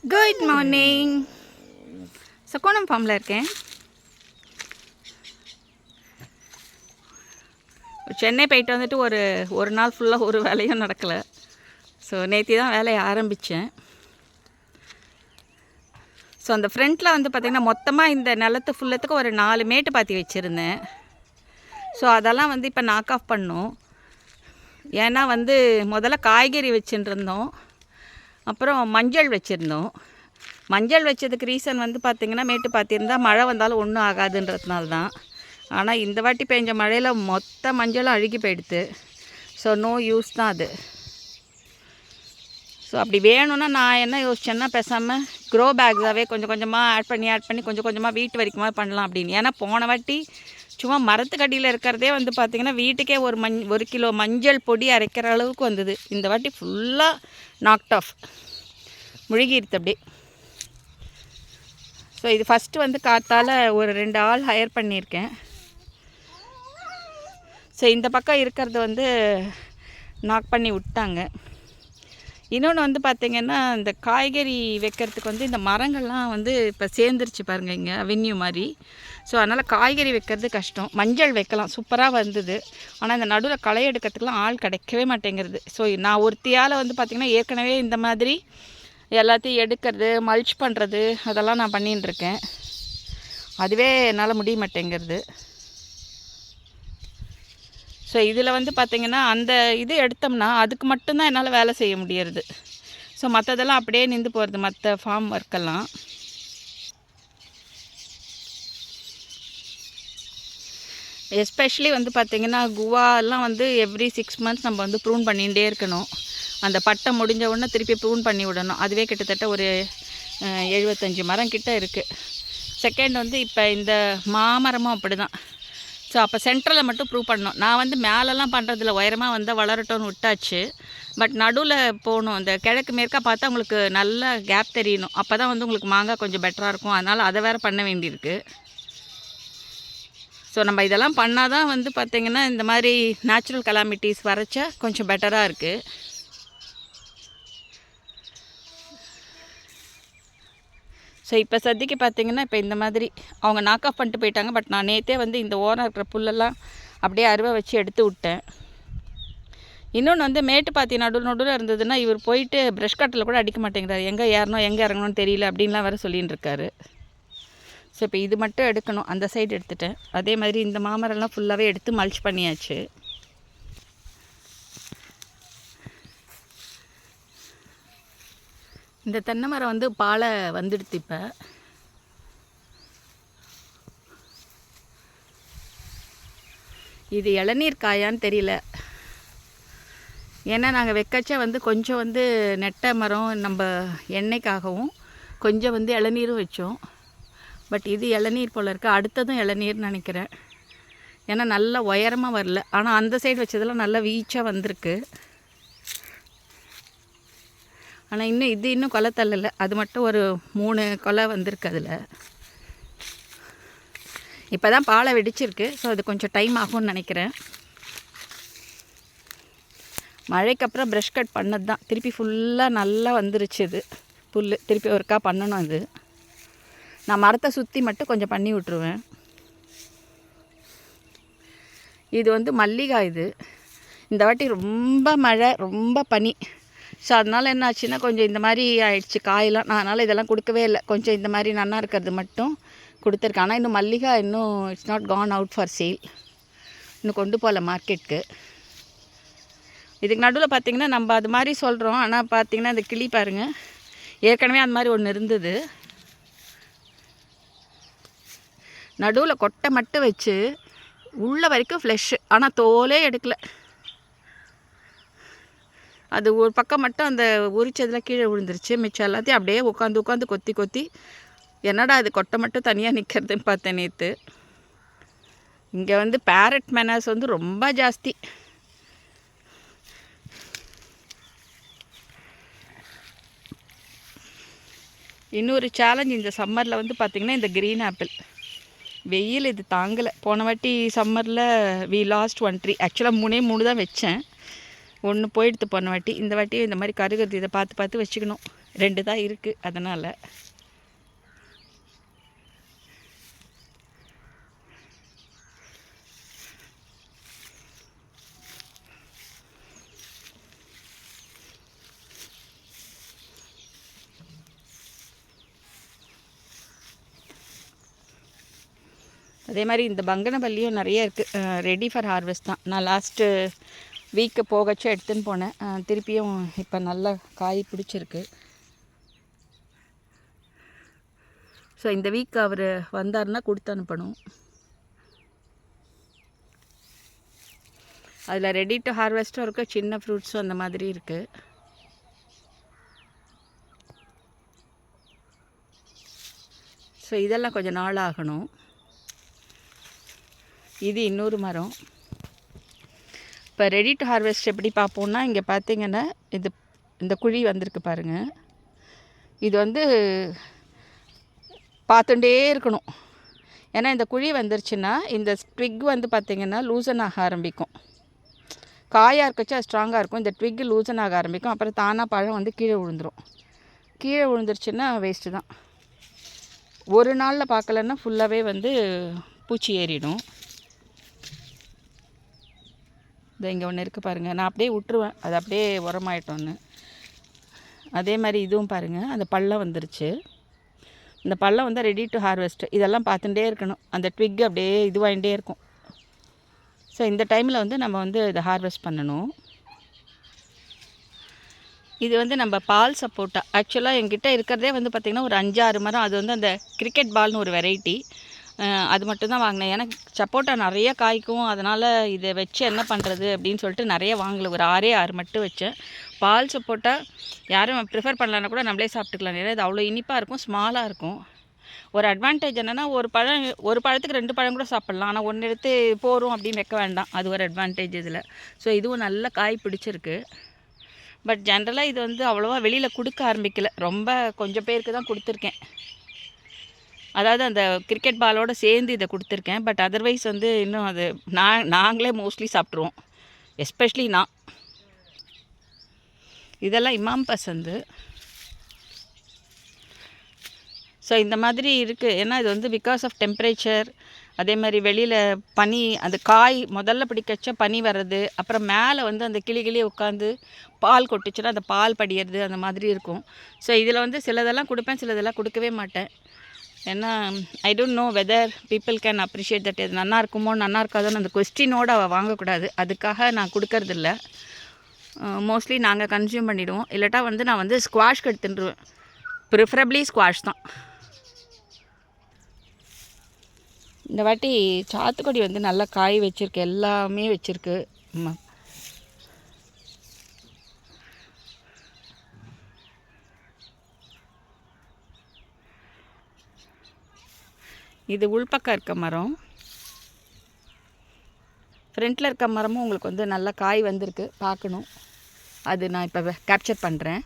Good morning. சக்கோணம் ஃபார்மில் இருக்கேன். சென்னை போயிட்டு வந்துட்டு ஒரு நாள் ஃபுல்லாக ஒரு வேலையும் நடக்கலை. ஸோ நேற்று தான் வேலையை ஆரம்பித்தேன். ஸோ அந்த ஃப்ரண்ட்டில் வந்து பார்த்திங்கன்னா மொத்தமாக இந்த நிலத்து ஃபுல்லத்துக்கு ஒரு 4 மேட்டு பாத்தி வச்சுருந்தேன். ஸோ அதெல்லாம் வந்து இப்போ நாக் ஆஃப் பண்ணோம். ஏன்னா வந்து முதல்ல காய்கறி வச்சுட்டு இருந்தோம், அப்புறம் மஞ்சள் வச்சுருந்தோம். மஞ்சள் வச்சதுக்கு ரீசன் வந்து பார்த்திங்கன்னா மேட்டு பார்த்திருந்தால் மழை வந்தாலும் ஒன்றும் ஆகாதுன்றதுனால தான். ஆனால் இந்த வாட்டி பெஞ்ச மழையில் மொத்த மஞ்சளும் அழுகி போயிடுது. ஸோ நோ யூஸ் தான் அது. ஸோ அப்படி வேணும்னா நான் என்ன யோசிச்சேன்னா பேசாமல் க்ரோ பேக்ஸாகவே கொஞ்சம் கொஞ்சமாக ஆட் பண்ணி கொஞ்சம் கொஞ்சமாக வீட்டு வரைக்குமா பண்ணலாம் அப்படின்னு. ஏன்னா போன வாட்டி சும்மா மரத்துக்கடியில் இருக்கிறதே வந்து பார்த்திங்கன்னா வீட்டுக்கே ஒரு கிலோ மஞ்சள் பொடி அரைக்கிற அளவுக்கு வந்தது. இந்த வாட்டி ஃபுல்லாக நாக்ட் ஆஃப், முழுகிடுது அப்படியே. ஸோ இது ஃபஸ்ட்டு வந்து காத்தால் ஒரு 2 ஆள் ஹையர் பண்ணியிருக்கேன். ஸோ இந்த பக்கம் இருக்கிறது வந்து நாக் பண்ணி விட்டாங்க. இன்னொன்று வந்து பார்த்திங்கன்னா இந்த காய்கறி வைக்கிறதுக்கு வந்து இந்த மரங்கள்லாம் வந்து இப்போ சேர்ந்துருச்சு பாருங்கள் இங்கே அவென்யூ மாதிரி. ஸோ அதனால் காய்கறி வைக்கிறது கஷ்டம். மஞ்சள் வைக்கலாம், சூப்பராக வந்தது. ஆனால் இந்த நடுவில் களை எடுக்கிறதுக்கெலாம் ஆள் கிடைக்கவே மாட்டேங்கிறது. ஸோ நான் ஒருத்தியால் வந்து பார்த்திங்கன்னா ஏற்கனவே இந்த மாதிரி எல்லாத்தையும் எடுக்கிறது, மல்ச் பண்ணுறது அதெல்லாம் நான் பண்ணிட்டுருக்கேன். அதுவே என்னால் முடிய மாட்டேங்கிறது. ஸோ இதில் வந்து பார்த்திங்கன்னா அந்த இது எடுத்தோம்னா அதுக்கு மட்டும்தான் என்னால் வேலை செய்ய முடியறது. ஸோ மற்றதெல்லாம் அப்படியே நின்று போகிறது, மற்ற ஃபார்ம் ஒர்க்கெல்லாம். எஸ்பெஷலி வந்து பார்த்திங்கன்னா குவாலாம் வந்து எவ்ரி 6 months நம்ம வந்து ப்ரூன் பண்ணிகிட்டே இருக்கணும். அந்த பட்டை முடிஞ்ச உடனே திருப்பி ப்ரூன் பண்ணி விடணும். அதுவே கிட்டத்தட்ட ஒரு 75 மரம் கிட்ட இருக்குது. செகண்ட் வந்து இப்போ இந்த மாமரமும் அப்படி தான். ஸோ அப்போ சென்ட்ரலில் மட்டும் ப்ரூவ் பண்ணணும். நான் வந்து மேலெல்லாம் பண்ணுறதில்ல, உயரமாக வந்தால் வளரட்டோன்னு விட்டாச்சு. பட் நடுவில் போகணும், இந்த கிழக்கு மேற்காக பார்த்தா உங்களுக்கு நல்ல கேப் தெரியணும். அப்போ தான் வந்து உங்களுக்கு மாங்காய் கொஞ்சம் பெட்டராக இருக்கும். அதனால் அதை வேறு பண்ண வேண்டியிருக்கு. ஸோ நம்ம இதெல்லாம் பண்ணால் தான் வந்து பார்த்திங்கன்னா இந்த மாதிரி நேச்சுரல் கலாமிட்டிஸ் வரைச்சா கொஞ்சம் பெட்டராக இருக்குது. ஸோ இப்போ சத்திக்கு பார்த்திங்கன்னா இப்போ இந்த மாதிரி அவங்க நாக் ஆஃப் பண்ணிட்டு போயிட்டாங்க. பட் நான் நேற்றே வந்து இந்த ஓரம் இருக்கிற புல்லெல்லாம் அப்படியே அருவா வச்சு எடுத்து விட்டேன். இன்னொன்று வந்து மேட்டு பாத்தி நடுவில் இருந்ததுன்னா இவர் போயிட்டு ப்ரஷ் கட்டில் கூட அடிக்க மாட்டேங்கிறார். எங்கே ஏறணும் எங்கே இறங்கணும்னு தெரியல அப்படின்லாம் வேறு சொல்லின்னு இருக்காரு. ஸோ இப்போ இது மட்டும் எடுக்கணும். அந்த சைடு எடுத்துட்டேன். அதே மாதிரி இந்த மாமரம்லாம் ஃபுல்லாகவே எடுத்து மல்ச் பண்ணியாச்சு. இந்த தென்னை மரம் வந்து பாலை வந்துடுது. இப்போ இது இளநீர் காயான்னு தெரியல. ஏன்னா நாங்கள் வைக்கச்சா வந்து கொஞ்சம் வந்து நெட்டை மரம் நம்ம எண்ணெய்க்காகவும் கொஞ்சம் வந்து இளநீரும் வச்சோம். பட் இது இளநீர் போல் இருக்குது. அடுத்ததும் இளநீர்னு நினைக்கிறேன். ஏன்னா நல்லா உயரமாக வரல. ஆனால் அந்த சைடு வச்சதெல்லாம் நல்லா வீச்சாக வந்திருக்கு. ஆனால் இன்னும் கொலை தள்ளலை. அது மட்டும் ஒரு 3 கொலை வந்திருக்கு அதில். இப்போ தான் பாலை வெடிச்சிருக்கு. ஸோ அது கொஞ்சம் டைம் ஆகும்னு நினைக்கிறேன். மழைக்கு அப்புறம் ப்ரஷ் கட் பண்ணது தான். திருப்பி ஃபுல்லாக நல்லா வந்துருச்சு இது புல். திருப்பி ஒருக்கா பண்ணணும். அது நான் மரத்தை சுற்றி மட்டும் கொஞ்சம் பண்ணி விட்ருவேன். இது வந்து மல்லிகாய். இது இந்த வாட்டி ரொம்ப மழை, ரொம்ப பனி. ஸோ அதனால் என்ன ஆச்சுன்னா கொஞ்சம் இந்த மாதிரி ஆயிடுச்சு காயெல்லாம். நான் அதனால் இதெல்லாம் கொடுக்கவே இல்லை. கொஞ்சம் இந்த மாதிரி நன்னா இருக்கிறது மட்டும் கொடுத்துருக்கேன். ஆனால் இன்னும் மல்லிகா இன்னும் it's not gone out for sale. இன்னும் கொண்டு போகல மார்க்கெட்டுக்கு. இதுக்கு நடுவில் பார்த்திங்கன்னா நம்ம அது மாதிரி சொல்கிறோம். ஆனால் பார்த்திங்கன்னா இந்த கிளி பாருங்கள், ஏற்கனவே அந்த மாதிரி ஒன்று இருந்தது. நடுவில் கொட்டை மட்டும் வச்சு உள்ள வரைக்கும் ஃப்ளெஷ்ஷு, ஆனால் தோலே எடுக்கலை. அது ஒரு பக்கம் மட்டும் அந்த உரிச்சதில் கீழே விழுந்துருச்சு. மிச்சம் எல்லாத்தையும் அப்படியே உட்காந்து கொத்தி என்னடா அது கொட்டை மட்டும் தனியாக நிற்கிறதுன்னு பார்த்தேன் நேற்று. இங்கே வந்து பேரட் மேனர்ஸ் வந்து ரொம்ப ஜாஸ்தி. இன்னொரு சேலஞ்ச் இந்த சம்மரில் வந்து பார்த்திங்கன்னா இந்த க்ரீன் ஆப்பிள் வெயில் இது தாங்கலை. போன வாட்டி சம்மரில் வி லாஸ்ட் 1 tree. ஆக்சுவலாக 3 தான் வச்சேன். 1 போயிடுத்து போன வாட்டி. இந்த வாட்டி இந்த மாதிரி கருகிறது. இதை பார்த்து வச்சுக்கணும். 2 தான் இருக்குது. அதனால் அதே மாதிரி இந்த பங்கனப்பள்ளியும் நிறைய இருக்குது. ரெடி ஃபார் ஹார்வெஸ்ட் தான். நான் லாஸ்ட்டு வீக்கு போகச்சு எடுத்துன்னு போனேன். திருப்பியும் இப்போ நல்லா காய் பிடிச்சிருக்கு. ஸோ இந்த வீக் அவர் வந்தார்னா கொடுத்து அனுப்பணும். அதில் ரெடி டு ஹார்வெஸ்ட்டும் இருக்குது, சின்ன ஃப்ரூட்ஸும் அந்த மாதிரி இருக்குது. ஸோ இதெல்லாம் கொஞ்சம் நாள் ஆகணும். இது இன்னொரு மரம். இப்போ ரெடி டு ஹார்வெஸ்ட் எப்படி பார்ப்போம்னா, இங்கே பார்த்தீங்கன்னா இந்த குழி வந்திருக்கு பாருங்கள். இது வந்து பார்த்துட்டே இருக்கணும். ஏன்னா இந்த குழி வந்துருச்சுன்னா இந்த ட்விக் வந்து பார்த்திங்கன்னா லூசன் ஆக ஆரம்பிக்கும். காயாக இருக்கச்சு அது ஸ்ட்ராங்காக இருக்கும். இந்த ட்விக் லூசன் ஆக ஆரம்பிக்கும். அப்புறம் தானாக பழம் வந்து கீழே விழுந்துடும். கீழே விழுந்துருச்சுன்னா வேஸ்ட்டு தான். ஒரு நாளில் பார்க்கலன்னா ஃபுல்லாகவே வந்து பூச்சி ஏறிடும். இது இங்கே ஒன்று இருக்குது பாருங்கள். நான் அப்படியே விட்டுருவேன், அது அப்படியே உரமாயிட்டோன்னு. அதே மாதிரி இதுவும் பாருங்கள், அந்த பள்ளம் வந்துருச்சு. இந்த பள்ளம் வந்து ரெடி டு ஹார்வெஸ்ட். இதெல்லாம் பார்த்துட்டே இருக்கணும். அந்த ட்விக் அப்படியே இதுவாகிட்டே இருக்கும். ஸோ இந்த டைமில் வந்து நம்ம வந்து இதை ஹார்வெஸ்ட் பண்ணணும். இது வந்து நம்ம பால் சப்போட்டா. ஆக்சுவலாக என்கிட்ட இருக்கிறதே வந்து பார்த்திங்கன்னா ஒரு 5-6 மரம். அது வந்து அந்த கிரிக்கெட் பால்னு ஒரு வெரைட்டி. அது மட்டும்தான் வாங்கினேன். எனக்கு சப்போட்டா நிறைய காய்க்கும். அதனால் இதை வச்சு என்ன பண்ணுறது அப்படின்னு சொல்லிட்டு நிறைய வாங்கலை. ஒரு 6 மட்டும் வச்சேன். பால் சப்போட்டா யாரும் ப்ரிஃபர் பண்ணலன்னா கூட நம்மளே சாப்பிட்டுக்கலாம். ஏன்னா இது அவ்வளோ இனிப்பாக இருக்கும், ஸ்மாலாக இருக்கும். ஒரு அட்வான்டேஜ் என்னென்னா ஒரு பழத்துக்கு 2 பழம் கூட சாப்பிட்லாம். ஆனால் ஒன்று எடுத்து போகிறோம் அப்படின்னு வைக்க வேண்டாம். அது ஒரு அட்வான்டேஜ் இதில். ஸோ இதுவும் நல்ல காய் பிடிச்சிருக்கு. பட் ஜென்ரலாக இது வந்து அவ்வளோவா வெளியில் கொடுக்க ஆரம்பிக்கலை. ரொம்ப கொஞ்சம் பேருக்கு தான் கொடுத்துருக்கேன். அதாவது அந்த கிரிக்கெட் பாலோடு சேர்ந்து இதை கொடுத்துருக்கேன். பட் அதர்வைஸ் வந்து இன்னும் அது நாங்களே மோஸ்ட்லி சாப்பிட்ருவோம். எஸ்பெஷலி நான். இதெல்லாம் இமாம் பசந்து. ஸோ இந்த மாதிரி இருக்குது. ஏன்னா இது வந்து பிகாஸ் ஆஃப் டெம்பரேச்சர், அதே மாதிரி வெளியில் பனி, அந்த காய் முதல்ல பிடிக்கச்ச பனி வர்றது, அப்புறம் மேலே வந்து அந்த கிளி உட்காந்து பால் கொட்டுச்சுன்னா அந்த பால் படியறது, அந்த மாதிரி இருக்கும். ஸோ இதில் வந்து சிலதெல்லாம் கொடுப்பேன், சிலதெல்லாம் கொடுக்கவே மாட்டேன். ஏன்னா I don't know whether people can appreciate that. இது நல்லா இருக்குமோ நல்லா இருக்காதோன்னு அந்த கொஸ்டினோடு அவள் வாங்கக்கூடாது. அதுக்காக நான் கொடுக்கறதில்ல. மோஸ்ட்லி நாங்கள் கன்சியூம் பண்ணிவிடுவோம். இல்லாட்டா வந்து நான் வந்து ஸ்குவாஷ்க்கு எடுத்துட்டுருவேன். ப்ரிஃபரபிளி ஸ்குவாஷ் தான். இந்த வாட்டி சாத்துக்குடி வந்து நல்லா காய் வச்சுருக்கு, எல்லாமே வச்சுருக்கு. இது உள்பக்கம் இருக்க மரம். ஃப்ரண்ட்டில் இருக்க மரமும் உங்களுக்கு வந்து நல்லா காய் வந்திருக்கு, பார்க்கணும். அது நான் இப்போ கேப்சர் பண்ணுறேன்.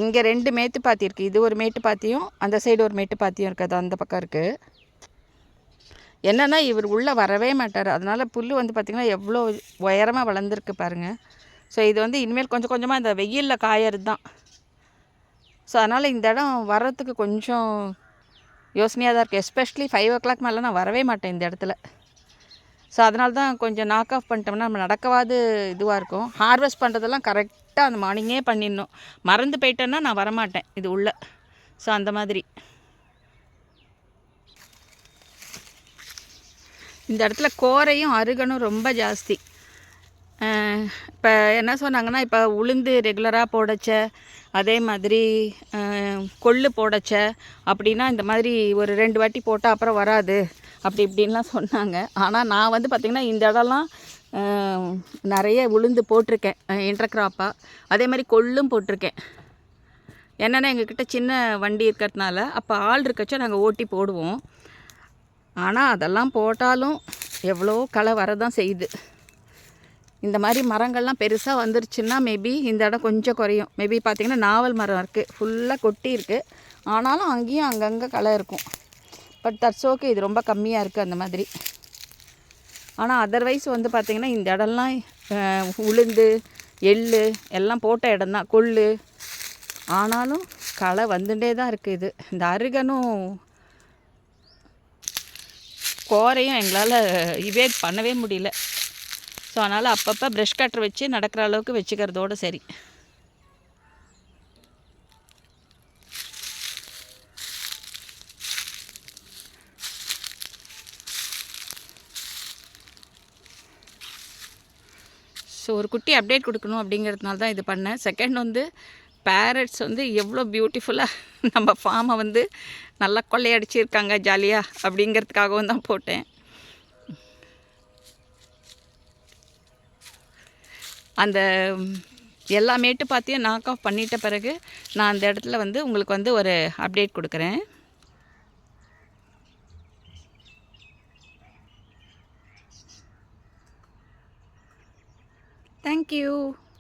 இங்கே 2 மேட்டுப்பாத்தி இருக்குது. இது ஒரு மேட்டுப்பாத்தியும் அந்த சைடு ஒரு மேட்டுப்பாத்தியும் இருக்குது. அது அந்த பக்கம் இருக்குது. என்னென்னா இவர் உள்ளே வரவே மாட்டார். அதனால் புல் வந்து பார்த்திங்கன்னா எவ்வளோ உயரமாக வளர்ந்துருக்கு பாருங்கள். ஸோ இது வந்து இனிமேல் கொஞ்சம் கொஞ்சமாக இந்த வெயிலில் காயறது தான். ஸோ அதனால் இந்த இடம் வர்றதுக்கு கொஞ்சம் யோசனையாக தான் இருக்குது. எஸ்பெஷலி 5 o'clock மேலே நான் வரவே மாட்டேன் இந்த இடத்துல. ஸோ அதனால தான் கொஞ்சம் நாக் ஆஃப் பண்ணிட்டோம்னா நம்ம நடக்கவாது இதுவாக இருக்கும். ஹார்வெஸ்ட் பண்ணுறதெல்லாம் கரெக்டாக அந்த மார்னிங்கே பண்ணிடணும். மறந்து போயிட்டேன்னா நான் வரமாட்டேன் இது உள்ள. ஸோ அந்த மாதிரி இந்த இடத்துல கோரையும் அருகனும் ரொம்ப ஜாஸ்தி. இப்போ என்ன சொன்னாங்கன்னா, இப்போ உளுந்து ரெகுலராக போடச்ச, அதே மாதிரி கொள்ளு போடச்ச அப்படின்னா இந்த மாதிரி ஒரு 2 வாட்டி போட்டால் அப்புறம் வராது அப்படி இப்படின்லாம் சொன்னாங்க. ஆனால் நான் வந்து பார்த்திங்கன்னா இந்த இடம்லாம் நிறைய உளுந்து போட்டிருக்கேன் இன்டர்க்ராப்பாக. அதே மாதிரி கொள்ளும் போட்டிருக்கேன். என்னென்னா எங்கக்கிட்ட சின்ன வண்டி இருக்கிறதுனால அப்போ ஆள் இருக்கச்சா நாங்கள் ஓட்டி போடுவோம். ஆனால் அதெல்லாம் போட்டாலும் எவ்வளோ களை வரதான் செய்யுது. இந்த மாதிரி மரங்கள்லாம் பெருசாக வந்துருச்சுன்னா மேபி இந்த இடம் கொஞ்சம் குறையும். மேபி பார்த்திங்கன்னா நாவல் மரம் இருக்குது, ஃபுல்லாக கொட்டி இருக்குது. ஆனாலும் அங்கேயும் அங்கங்கே களை இருக்கும். பட் தட்ஸ் ஓகே, இது ரொம்ப கம்மியாக இருக்குது அந்த மாதிரி. ஆனால் அதர்வைஸ் வந்து பார்த்திங்கன்னா இந்த இடம்லாம் உளுந்து எள்ளு எல்லாம் போட்ட இடம் தான், கொள்ளு. ஆனாலும் களை வந்துட்டே தான் இருக்குது. இந்த அருகனும் கோரையும் எங்களால் இவேட் பண்ணவே முடியல. ஸோ அதனால் அப்பப்போ ப்ரஷ் கட்டர் வச்சு நடக்கிற அளவுக்கு வச்சுக்கிறதோடு சரி. ஸோ ஒரு குட்டி அப்டேட் கொடுக்கணும் அப்படிங்கிறதுனால தான் இது பண்ணேன். செகண்ட் வந்து பேரட்ஸ் வந்து எவ்வளோ பியூட்டிஃபுல்லாக நம்ம ஃபார்மை வந்து நல்லா கொள்ளையடிச்சிருக்காங்க ஜாலியாக, அப்படிங்கிறதுக்காகவும் தான் போட்டேன். அந்த எல்லா மேட்டு பார்த்தியும் நாக் ஆஃப் பண்ணிட்ட பிறகு நான் அந்த இடத்துல வந்து உங்களுக்கு வந்து ஒரு அப்டேட் கொடுக்குறேன். தேங்க்யூ.